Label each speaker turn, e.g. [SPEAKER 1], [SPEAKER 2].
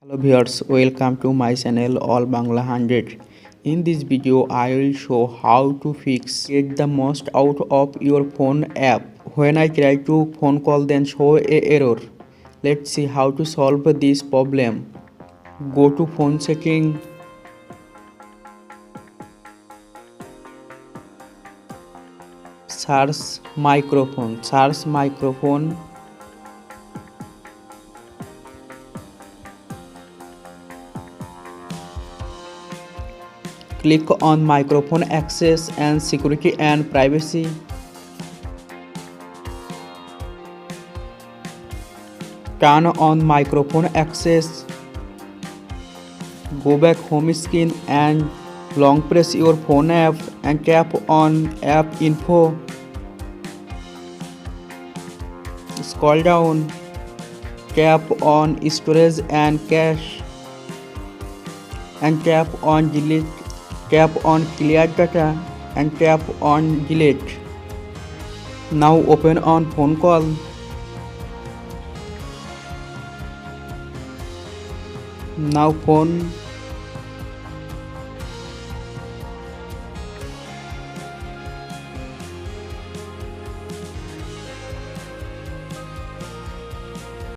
[SPEAKER 1] Hello viewers, welcome to my channel All Bangla 100. In this video, I will show how to get the most out of your phone app. When I try to phone call then show a error. Let's see how to solve this problem. Go to phone setting, search microphone. Click on microphone access and security and privacy. Turn on microphone access. Go back home screen and long press your phone app and tap on app info. Scroll down, tap on storage and cache and tap on delete. Tap on clear data and tap on delete. Now open on phone call. Now phone